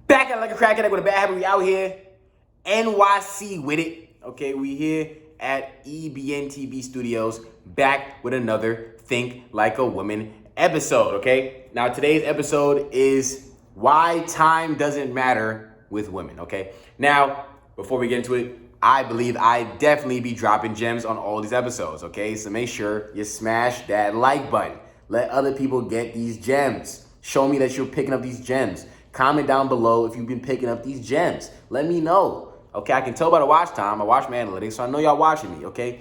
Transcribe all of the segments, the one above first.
Back at like a crack addict with a bad habit. We out here, NYC with it. Okay, we here at EBNTV Studios, back with another Think Like a Woman episode. Okay, now today's episode is why time doesn't matter with women. Okay, now before we get into it, I believe I definitely be dropping gems on all these episodes. Okay, so make sure you smash that like button. Let other people get these gems. Show me that you're picking up these gems. Comment down below if you've been picking up these gems. Let me know. Okay, I can tell by the watch time. I watch my analytics, so I know y'all watching me, okay?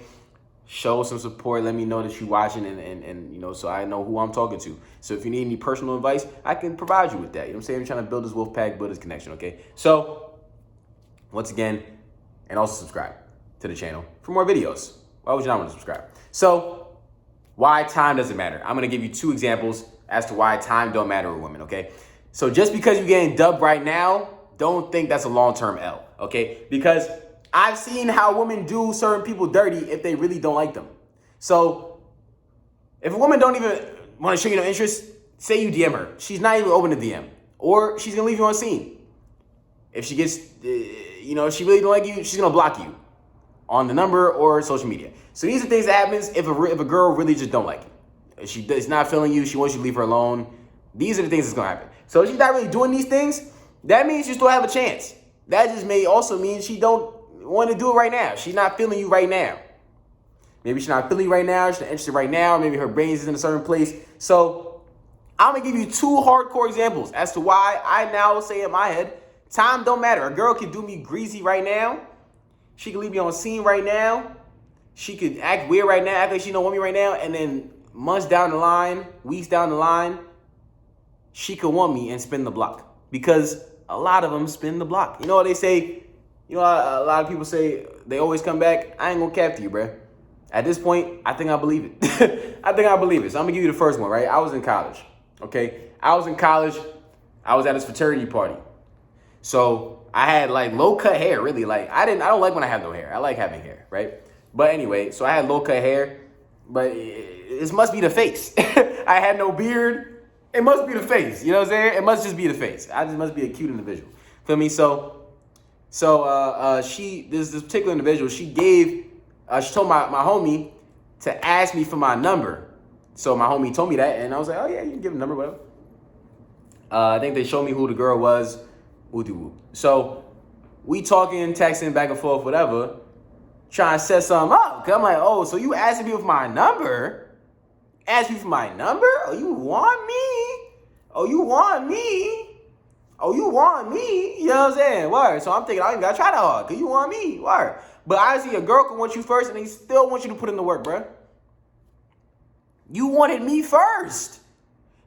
Show some support. Let me know that you're watching and you know, so I know who I'm talking to. So if you need any personal advice, I can provide you with that. You know what I'm saying? I'm trying to build this wolf pack, build this connection, okay? So, once again, and also subscribe to the channel for more videos. Why would you not want to subscribe? So, why time doesn't matter. I'm going to give you 2 examples as to why time don't matter with women, okay? So just because you're getting dubbed right now, don't think that's a long-term L, okay? Because I've seen how women do certain people dirty if they really don't like them. So if a woman don't even want to show you no interest, say you DM her. She's not even open to DM. Or she's going to leave you on scene. If she gets, if she really don't like you, she's going to block you on the number or social media. So these are things that happens if a girl really just don't like you. If she is not feeling you, she wants you to leave her alone. These are the things that's going to happen. So if she's not really doing these things, that means you still have a chance. That just may also mean she don't want to do it right now. She's not feeling you right now. Maybe she's not feeling you right now. She's not interested right now. Maybe her brain is in a certain place. So I'm going to give you 2 hardcore examples as to why I now say in my head, time don't matter. A girl could do me greasy right now. She could leave me on scene right now. She could act weird right now, act like she don't want me right now. And then months down the line, weeks down the line, she could want me and spin the block, because a lot of them spin the block. You know what they say? You know, a lot of people say they always come back. I ain't gonna cap to you, bruh. At this point, I think I believe it. I think I believe it. So I'm gonna give you the first one, right? I was in college, okay? I was in college. I was at this fraternity party. So I had like low cut hair, really. Like I don't like when I have no hair. I like having hair, right? But anyway, so I had low cut hair, but it must be the face. I had no beard. It must be the face, you know what I'm saying? It must just be the face. I just must be a cute individual. Feel me? So this particular individual, she told my homie to ask me for my number. So my homie told me that, and I was like, oh yeah, you can give a number, whatever. I think they showed me who the girl was. So we talking, texting back and forth, whatever, trying to set something up. Cause I'm like, oh, so you asking me for my number? Ask me for my number? Oh, you want me? Oh, you want me? Oh, you want me? You know what I'm saying? Word. So I'm thinking, I ain't gotta try that hard, because you want me. Word. But honestly, a girl can want you first, and they still want you to put in the work, bruh. You wanted me first.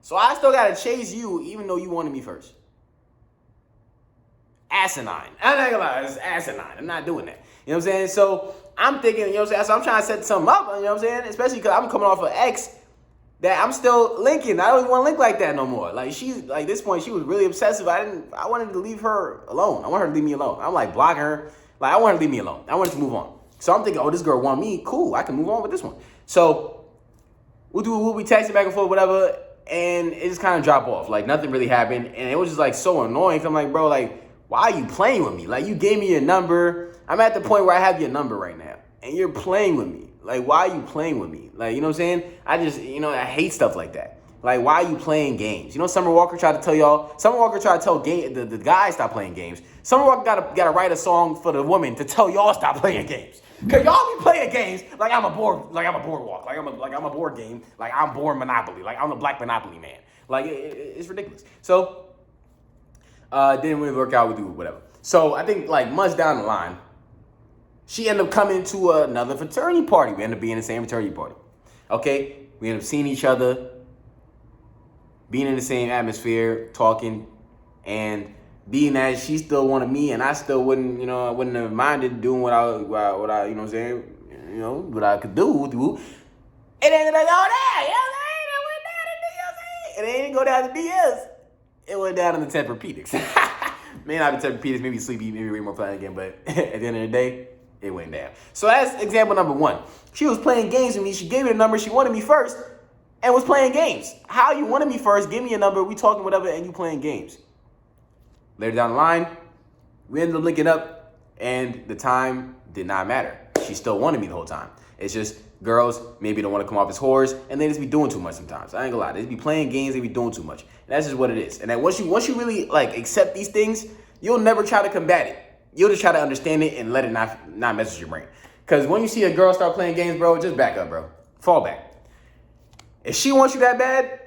So I still gotta chase you, even though you wanted me first. Asinine. I'm not gonna lie, it's asinine. I'm not doing that. You know what I'm saying? So I'm thinking, you know what I'm saying? So I'm trying to set something up, you know what I'm saying? Especially because I'm coming off an ex that I'm still linking. I don't even want to link like that no more. Like she's like this point, she was really obsessive. I wanted to leave her alone. I want her to leave me alone. I'm like blocking her. Like I want her to leave me alone. I want her to move on. So I'm thinking, oh, this girl want me. Cool. I can move on with this one. So we'll be texting back and forth, whatever, and it just kind of dropped off. Like nothing really happened, and it was just like so annoying. I'm like, bro, like why are you playing with me? Like you gave me your number. I'm at the point where I have your number right now, and you're playing with me. Like, why are you playing with me? Like, you know what I'm saying? I just, I hate stuff like that. Like, why are you playing games? You know, Summer Walker tried to tell y'all. Summer Walker tried to tell the guys stop playing games. Summer Walker gotta write a song for the woman to tell y'all stop playing games. Cause y'all be playing games like I'm a boardwalk, like I'm a board game, like I'm board Monopoly, like I'm the Black Monopoly man. Like it's ridiculous. So didn't really work out with you, whatever. So I think like months down the line, she ended up coming to another fraternity party. We ended up being in the same fraternity party. Okay? We ended up seeing each other, being in the same atmosphere, talking, and being that she still wanted me and I still wouldn't have minded doing what I you know what I'm saying, what I could do. It ended up all that. It didn't go down to DS. It went down in the Tempur-Pedics. May not be Tempur-Pedics, maybe sleepy, maybe way more fun again, but at the end of the day, it went down. So that's example number 1. She was playing games with me. She gave me the number. She wanted me first and was playing games. How you wanted me first, give me a number, we talking whatever, and you playing games. Later down the line, we ended up linking up, and the time did not matter. She still wanted me the whole time. It's just girls maybe don't want to come off as whores, and they just be doing too much sometimes. I ain't gonna lie. They just be playing games, they be doing too much. And that's just what it is. And then once you really like accept these things, you'll never try to combat it. You'll just try to understand it and let it not mess with your brain. Because when you see a girl start playing games, bro, just back up, bro. Fall back. If she wants you that bad,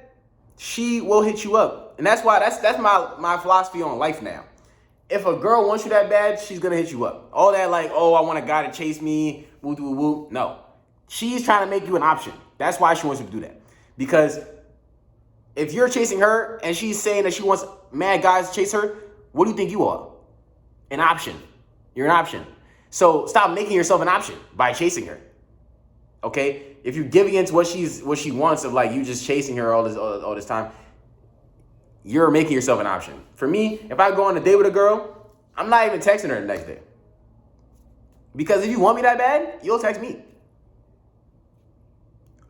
she will hit you up. And that's why that's my philosophy on life now. If a girl wants you that bad, she's gonna hit you up. All that like, oh, I want a guy to chase me, woo woo woo. No. She's trying to make you an option. That's why she wants you to do that. Because if you're chasing her and she's saying that she wants mad guys to chase her, what do you think you are? An option. You're an option. So stop making yourself an option by chasing her. Okay? If you're giving into what she wants of like you just chasing her all this time, you're making yourself an option. For me, if I go on a date with a girl, I'm not even texting her the next day. Because if you want me that bad, you'll text me.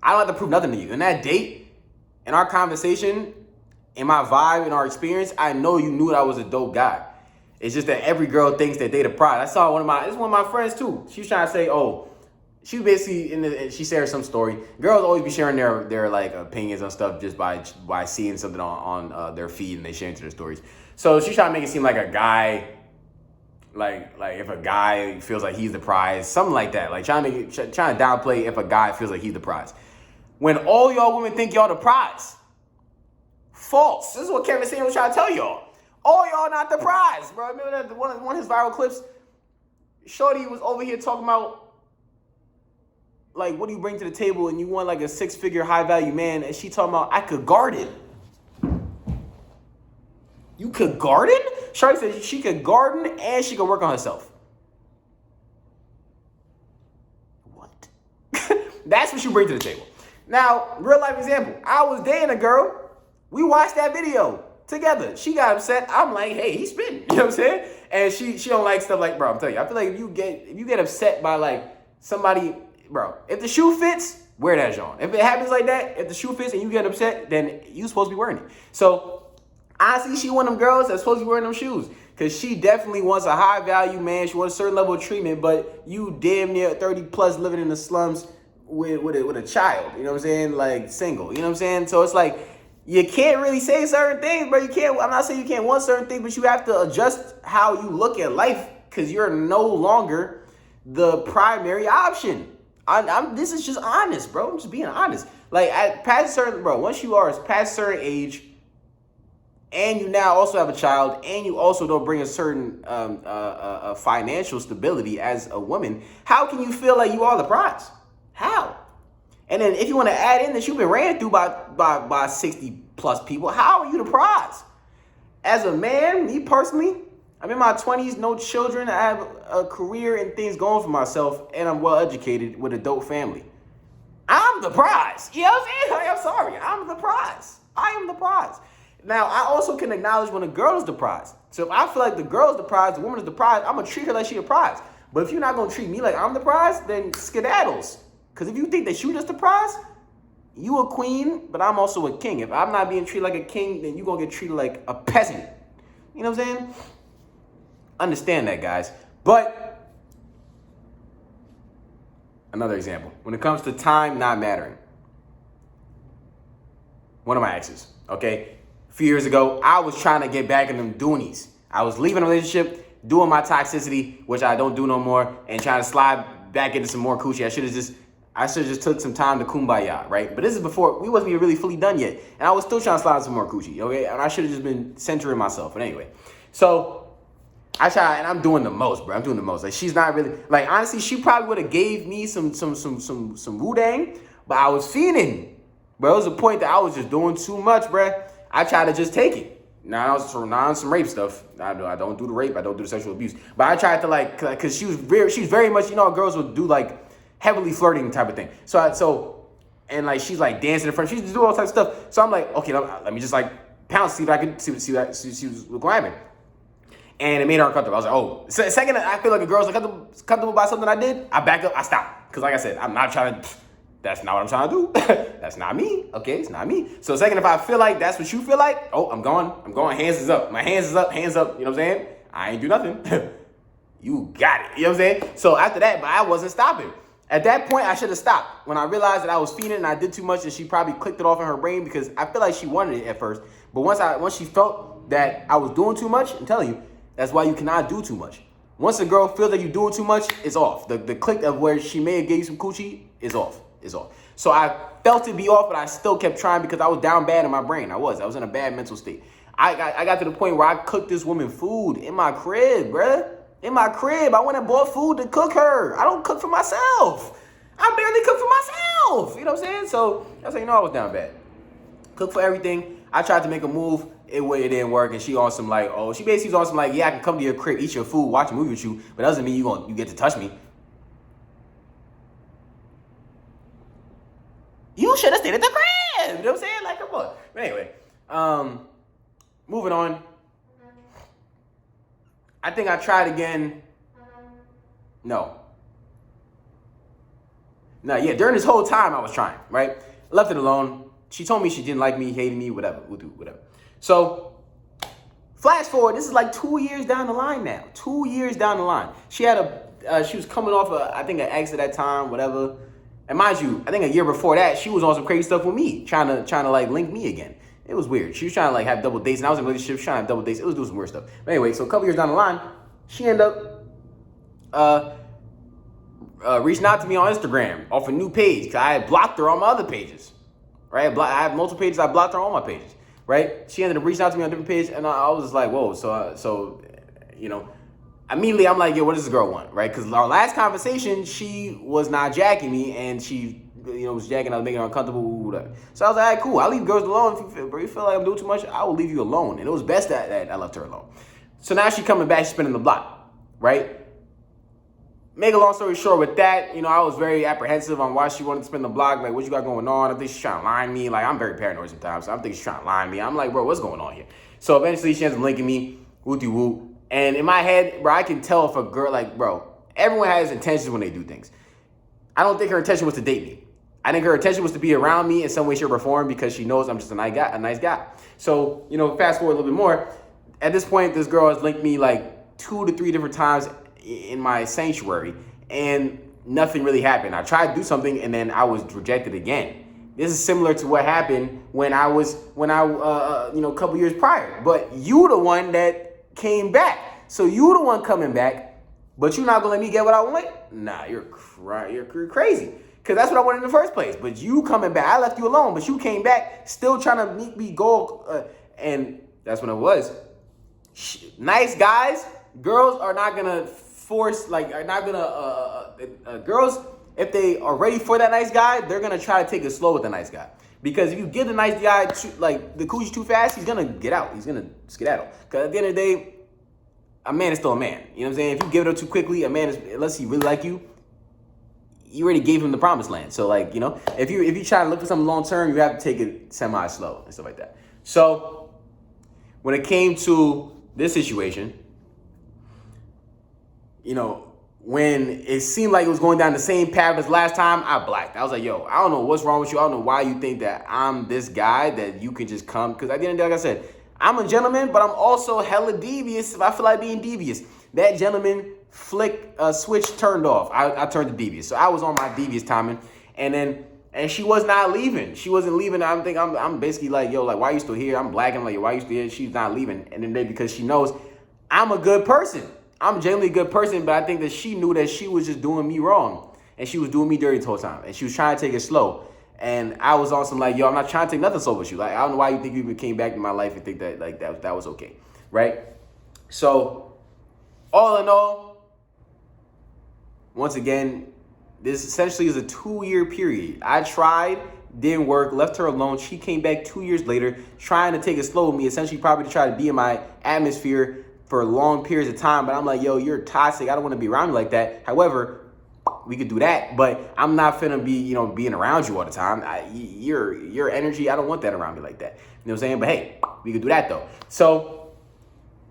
I don't have to prove nothing to you. In that date, in our conversation, in my vibe, in our experience, I know you knew that I was a dope guy. It's just that every girl thinks that they the prize. I saw one of my friends too. She was trying to say, oh, she was basically she shared some story. Girls always be sharing their like opinions on stuff just by seeing something on their feed and they share into their stories. So she's trying to make it seem like a guy, like if a guy feels like he's the prize, something like that. Like trying to downplay if a guy feels like he's the prize. When all y'all women think y'all the prize. False. This is what Kevin Samuels was trying to tell y'all. All y'all not the prize, bro. Remember that one of his viral clips? Shorty was over here talking about like, what do you bring to the table? And you want like a 6-figure high value man. And she talking about, I could garden. You could garden? Shorty said she could garden and she could work on herself. What? That's what you bring to the table. Now, real life example. I was dating a girl. We watched that video together. She got upset. I'm like, hey, he's spitting. You know what I'm saying? And she don't like stuff like, bro, I'm telling you. I feel like if you get upset by like somebody, bro, if the shoe fits, wear that John. If it happens like that, if the shoe fits and you get upset, then you supposed to be wearing it. So honestly, she one of them girls that's supposed to be wearing them shoes. Because she definitely wants a high value man. She wants a certain level of treatment, but you damn near 30 plus living in the slums with a child. You know what I'm saying? Like single. You know what I'm saying? So it's like, you can't really say certain things, bro. I'm not saying you can't want certain things, but you have to adjust how you look at life because you're no longer the primary option. This is just honest, bro. I'm just being honest. Like once you are past a certain age, and you now also have a child, and you also don't bring a certain financial stability as a woman, how can you feel like you are the prize? How? And then if you want to add in that you've been ran through by 60 plus people, how are you the prize? As a man, me personally, I'm in my 20s, no children. I have a career and things going for myself, and I'm well educated with a dope family. I'm the prize. You know what I'm saying? I'm sorry. I'm the prize. I am the prize. Now, I also can acknowledge when a girl is the prize. So if I feel like the girl is the prize, the woman is the prize, I'm going to treat her like she a prize. But if you're not going to treat me like I'm the prize, then skedaddles. Because if you think that you just the prize, you a queen, but I'm also a king. If I'm not being treated like a king, then you're going to get treated like a peasant. You know what I'm saying? Understand that, guys. But another example. When it comes to time not mattering. One of my exes, okay? A few years ago, I was trying to get back in them doonies. I was leaving a relationship, doing my toxicity, which I don't do no more, and trying to slide back into some more coochie. I should have just took some time to kumbaya, right? But this is before, we wasn't even really fully done yet. And I was still trying to slide some more coochie, okay? And I should have just been centering myself. But anyway, so I try, and I'm doing the most, bro. I'm doing the most. Like, she's not really, like, honestly, she probably would have gave me some Wu-Dang, but I was fiending. Bro, it was a point that I was just doing too much, bro. I tried to just take it. Now on some rape stuff. I don't do the rape. I don't do the sexual abuse. But I tried to, like, because she's very much, you know, girls would do, like, heavily flirting type of thing. And like she's like dancing in front. She's doing all types of stuff. So I'm like, okay, let me just like pounce, see if I can see what grabbing. And it made her uncomfortable. I was like, oh, second I feel like a girl's uncomfortable by something I did, I back up, I stop. Because like I said, I'm not trying to That's not what I'm trying to do. That's not me. Okay, it's not me. So second, if I feel like that's what you feel like, oh, I'm going. Hands is up. My hands is up. Hands up. You know what I'm saying? I ain't do nothing. You got it. You know what I'm saying? So after that, but I wasn't stopping. At that point, I should have stopped. When I realized that I was feeding and I did too much, and she probably clicked it off in her brain because I feel like she wanted it at first. But once she felt that I was doing too much, I'm telling you, that's why you cannot do too much. Once a girl feels that you're doing too much, it's off. The click of where she may have gave you some coochie is off. Is off. So I felt it be off, but I still kept trying because I was down bad in my brain. I was in a bad mental state. I got to the point where I cooked this woman food in my crib, bruh. In my crib. I went and bought food to cook her. I don't cook for myself. I barely cook for myself. You know what I'm saying? So that's how you know I was down bad. Cook for everything. I tried to make a move. It didn't work. And she on some like, she basically was on some like, yeah, I can come to your crib, eat your food, watch a movie with you, but that doesn't mean you get to touch me. You should have stayed at the crib. You know what I'm saying? Like, come on. But anyway, moving on. I think I tried again. No. Yeah, during this whole time I was trying, right? Left it alone. She told me she didn't like me, hated me, whatever. We'll do whatever. So, flash forward, this is like 2 years down the line now. 2 years down the line. She was coming off I think an ex at that time, whatever. And mind you, I think a year before that, she was on some crazy stuff with me, trying to like link me again. It was weird. She was trying to like have double dates, and I was in a relationship trying to have double dates. It was doing some weird stuff. But anyway, so a couple years down the line, she ended up reaching out to me on Instagram off a new page because I had blocked her on my other pages, right? I have multiple pages. I blocked her on all my pages, right? She ended up reaching out to me on a different page, and I was just like, whoa. So you know, immediately I'm like, yo, what does this girl want, right? Because our last conversation, she was not jacking me, and she, was jacking. I was making her uncomfortable, whatever. So I was like, all right, cool. I'll leave girls alone. If you feel like I'm doing too much, I will leave you alone. And it was best that I left her alone. So now she's coming back, she's spinning the block, right? Make a long story short with that, I was very apprehensive on why she wanted to spin the block. Like, what you got going on? I think she's trying to lie to me. Like, I'm very paranoid sometimes. So I think she's trying to lie to me. I'm like, bro, what's going on here? So eventually she ends up linking me, woo-de-woo. And in my head, bro, I can tell if a girl, like, bro, everyone has intentions when they do things. I don't think her intention was to date me. I think her intention was to be around me in some way, shape, or form because she knows I'm just a nice guy. So, fast forward a little bit more. At this point, this girl has linked me like 2 to 3 different times in my sanctuary, and nothing really happened. I tried to do something, and then I was rejected again. This is similar to what happened when I a couple years prior. But you the one that came back. So you the one coming back, but you're not gonna let me get what I want? Nah, you're crazy. Because that's what I wanted in the first place. But you coming back, I left you alone, but you came back still trying to make me go. And that's when it was. Nice guys, girls are not gonna force, girls, if they are ready for that nice guy, they're gonna try to take it slow with the nice guy. Because if you give the nice guy, the coochie too fast, he's gonna get out. He's gonna skedaddle. Because at the end of the day, a man is still a man. You know what I'm saying? If you give it up too quickly, a man is, unless he really like you already gave him the promised land. So if you try to look for something long term, you have to take it semi slow and stuff like that. So when it came to this situation, when it seemed like it was going down the same path as last time, I blacked. I was like, yo, I don't know what's wrong with you. I don't know why you think that I'm this guy that you can just come. Because at the end of the day, like I said, I'm a gentleman, but I'm also hella devious if I feel like being devious. That gentleman switch turned off. I turned to devious. So I was on my devious timing. And she was not leaving. She wasn't leaving. I'm basically like, yo, like, why are you still here? I'm black. I'm like, yo, why are you still here? She's not leaving. And then because she knows I'm a good person. I'm genuinely a good person, but I think that she knew that she was just doing me wrong. And she was doing me dirty the whole time. And she was trying to take it slow. And I was on some like, yo, I'm not trying to take nothing slow with you. Like, I don't know why you think you even came back in my life and think that like that was okay. Right? So, all in all, once again, this essentially is a 2-year period. I tried, didn't work, left her alone. She came back 2 years later, trying to take it slow with me, essentially probably to try to be in my atmosphere for long periods of time. But I'm like, yo, you're toxic. I don't want to be around you like that. However, we could do that, but I'm not finna be, being around you all the time. Your energy, I don't want that around me like that. You know what I'm saying? But hey, we could do that though. So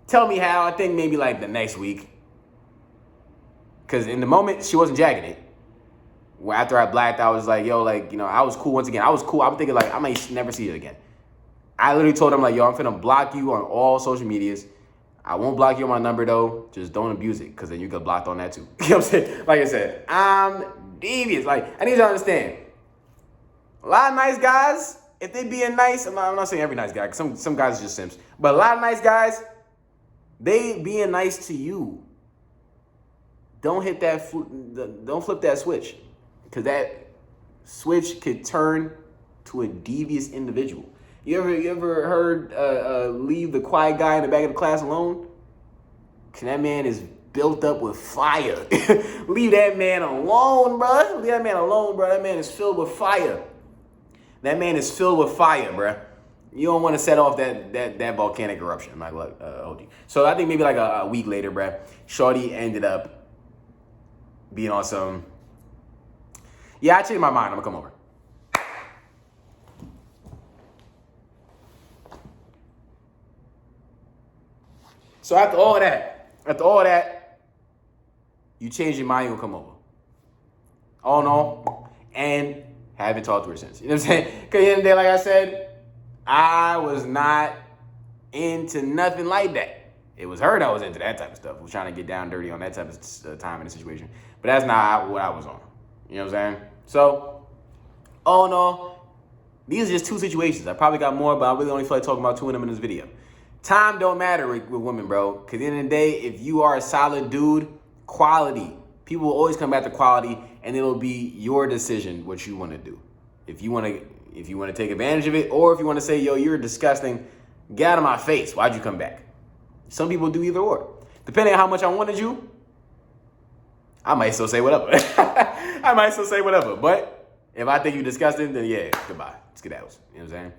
tell me how. I think maybe like the next week. Because in the moment, she wasn't jacking it. after I blacked, I was like, yo, like, you know, I was cool once again. I was cool. I'm thinking like, I may never see it again. I literally told him like, yo, I'm finna block you on all social medias. I won't block you on my number though. Just don't abuse it, because then you get blocked on that too. You know what I'm saying? Like I said, I'm devious. Like, I need you to understand. A lot of nice guys, if they being nice, I'm not saying every nice guy, because some guys are just simps. But a lot of nice guys, they being nice to you. Don't hit that, don't flip that switch, because that switch could turn to a devious individual. You ever heard leave the quiet guy in the back of the class alone? Cause that man is built up with fire. Leave that man alone, bro. Leave that man alone, bro. That man is filled with fire. That man is filled with fire, bro. You don't want to set off that volcanic eruption. I'm not gonna hold you. So I think maybe like a week later, bro, shorty ended up being on some. Yeah, I changed my mind. I'm gonna come over. So after all that, you change your mind, you'll come over. All in all, and haven't talked to her since. You know what I'm saying? Because at the end of the day, like I said, I was not into nothing like that. It was her that was into that type of stuff. Was trying to get down dirty on that type of time in the situation. But that's not what I was on. You know what I'm saying? So, all in all, these are just two situations. I probably got more, but I really only feel like talking about two of them in this video. Time don't matter with women, bro. Because at the end of the day, if you are a solid dude, quality. People will always come back to quality, and it'll be your decision what you want to do. If you want to take advantage of it, or if you want to say, yo, you're disgusting, get out of my face. Why'd you come back? Some people do either or. Depending on how much I wanted you, I might still say whatever. But if I think you're disgusting, then yeah, goodbye. Let's get out. You know what I'm saying?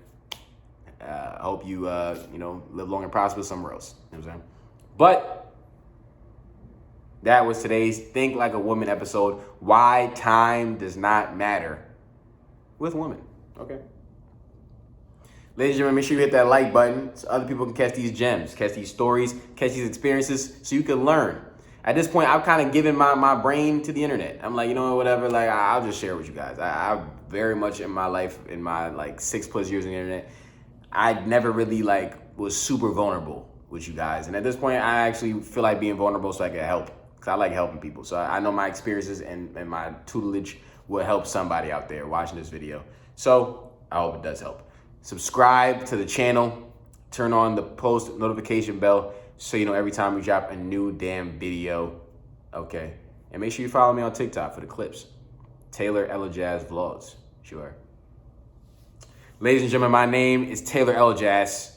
I hope you, live long and prosper somewhere else. You know what I'm saying? But that was today's Think Like a Woman episode. Why time does not matter with women. Okay. Ladies and gentlemen, make sure you hit that like button so other people can catch these gems, catch these stories, catch these experiences, so you can learn. At this point, I've kind of given my brain to the internet. I'm like, you know, whatever, like, I'll just share with you guys. I very much in my life, in my, 6+ years on the internet, I never really, was super vulnerable with you guys. And at this point, I actually feel like being vulnerable so I can help. Because I like helping people. So I know my experiences and my tutelage will help somebody out there watching this video. So I hope it does help. Subscribe to the channel. Turn on the post notification bell so you know every time we drop a new damn video. Okay. And make sure you follow me on TikTok for the clips. Taylor Elajas Vlogs. Sure. Ladies and gentlemen, my name is Taylor Elajas.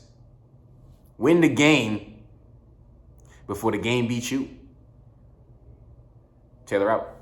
Win the game before the game beats you. Taylor out.